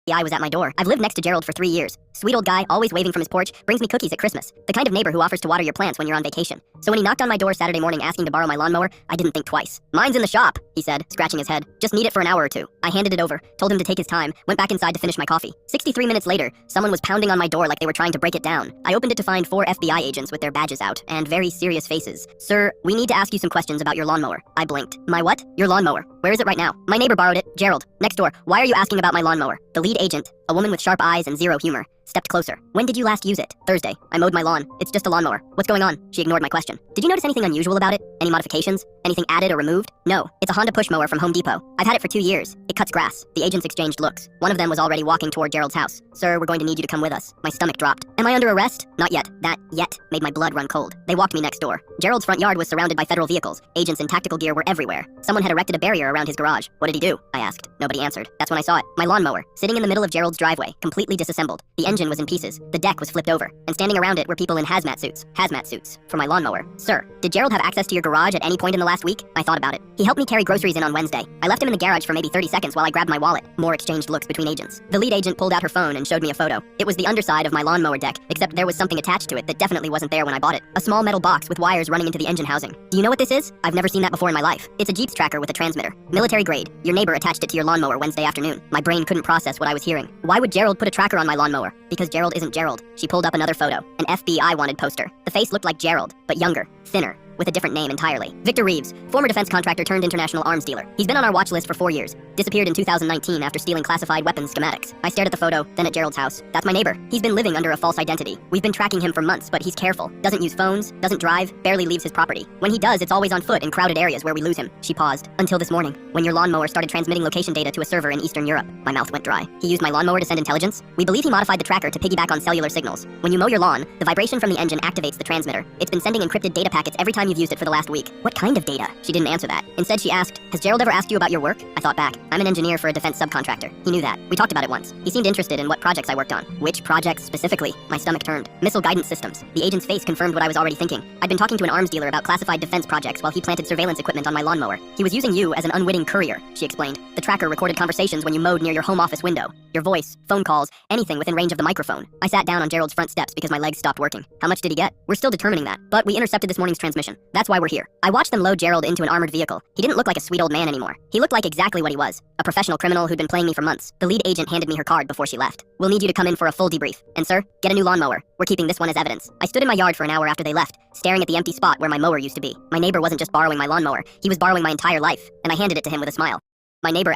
FBI was at my door. I've lived next to Gerald for 3 years. Sweet old guy, always waving from his porch, brings me cookies at Christmas. The kind of neighbor who offers to water your plants when you're on vacation. So when he knocked on my door Saturday morning asking to borrow my lawnmower, I didn't think twice. "Mine's in the shop," he said, scratching his head. "Just need it for an hour or two." I handed it over, told him to take his time, went back inside to finish my coffee. 63 minutes later, someone was pounding on my door like they were trying to break it down. I opened it to find 4 FBI agents with their badges out, and very serious faces. "Sir, we need to ask you some questions about your lawnmower." I blinked. "My what?" "Your lawnmower. Where is it right now?" "My neighbor borrowed it. Gerald. Next door. Why are you asking about my lawnmower?" The lead agent, a woman with sharp eyes and zero humor, stepped closer. "When did you last use it?" "Thursday. I mowed my lawn. It's just a lawnmower. What's going on?" She ignored my question. "Did you notice anything unusual about it? Any modifications? Anything added or removed?" "No. It's a Honda push mower from Home Depot. I've had it for 2 years. It cuts grass." The agents exchanged looks. One of them was already walking toward Gerald's house. "Sir, we're going to need you to come with us." My stomach dropped. "Am I under arrest?" "Not yet." That "yet" made my blood run cold. They walked me next door. Gerald's front yard was surrounded by federal vehicles. Agents in tactical gear were everywhere. Someone had erected a barrier around his garage. "What did he do?" I asked. Nobody answered. That's when I saw it. My lawnmower, sitting in the middle of Gerald's driveway, completely disassembled. The engine was in pieces. The deck was flipped over. And standing around it were people in hazmat suits. Hazmat suits. For my lawnmower. "Sir, did Gerald have access to your garage at any point in the last week?" I thought about it. "He helped me carry groceries in on Wednesday. I left him in the garage for maybe 30 seconds while I grabbed my wallet." More exchanged looks between agents. The lead agent pulled out her phone and showed me a photo. It was the underside of my lawnmower deck, except there was something attached to it that definitely wasn't there when I bought it. A small metal box with wires running into the engine housing. "Do you know what this is?" "I've never seen that before in my life." "It's a Jeep's tracker with a transmitter. Military grade. Your neighbor attached it to your lawnmower Wednesday afternoon." My brain couldn't process what I was hearing. Why would Gerald put a tracker on my lawnmower? Because Gerald isn't Gerald. She pulled up another photo. An FBI wanted poster. The face looked like Gerald, but younger, thinner, with a different name entirely. Victor Reeves, former defense contractor turned international arms dealer. He's been on our watch list for 4 years. Disappeared in 2019 after stealing classified weapons schematics. I stared at the photo, then at Gerald's house. That's my neighbor. He's been living under a false identity. We've been tracking him for months, but he's careful. Doesn't use phones, doesn't drive, barely leaves his property. When he does, it's always on foot in crowded areas where we lose him. She paused. "Until this morning, when your lawnmower started transmitting location data to a server in Eastern Europe." My mouth went dry. "He used my lawnmower to send intelligence?" "We believe he modified the tracker to piggyback on cellular signals. When you mow your lawn, the vibration from the engine activates the transmitter. It's been sending encrypted data packets every time you've used it for the last week." "What kind of data?" She didn't answer that. Instead, she asked, "Has Gerald ever asked you about your work?" I thought back. I'm an engineer for a defense subcontractor. He knew that. We talked about it once. He seemed interested in what projects I worked on. Which projects specifically? My stomach turned. Missile guidance systems. The agent's face confirmed what I was already thinking. I'd been talking to an arms dealer about classified defense projects while he planted surveillance equipment on my lawnmower. He was using you as an unwitting courier, she explained. The tracker recorded conversations when you mowed near your home office window. Your voice, phone calls, anything within range of the microphone. I sat down on Gerald's front steps because my legs stopped working. How much did he get? We're still determining that, but we intercepted this morning's transmission. That's why we're here. I watched them load Gerald into an armored vehicle. He didn't look like a sweet old man anymore. He looked like exactly what he was. A professional criminal who'd been playing me for months. The lead agent handed me her card before she left. "We'll need you to come in for a full debrief. And sir, get a new lawnmower. We're keeping this one as evidence." I stood in my yard for an hour after they left, staring at the empty spot where my mower used to be. My neighbor wasn't just borrowing my lawnmower. He was borrowing my entire life, and I handed it to him with a smile. My neighbor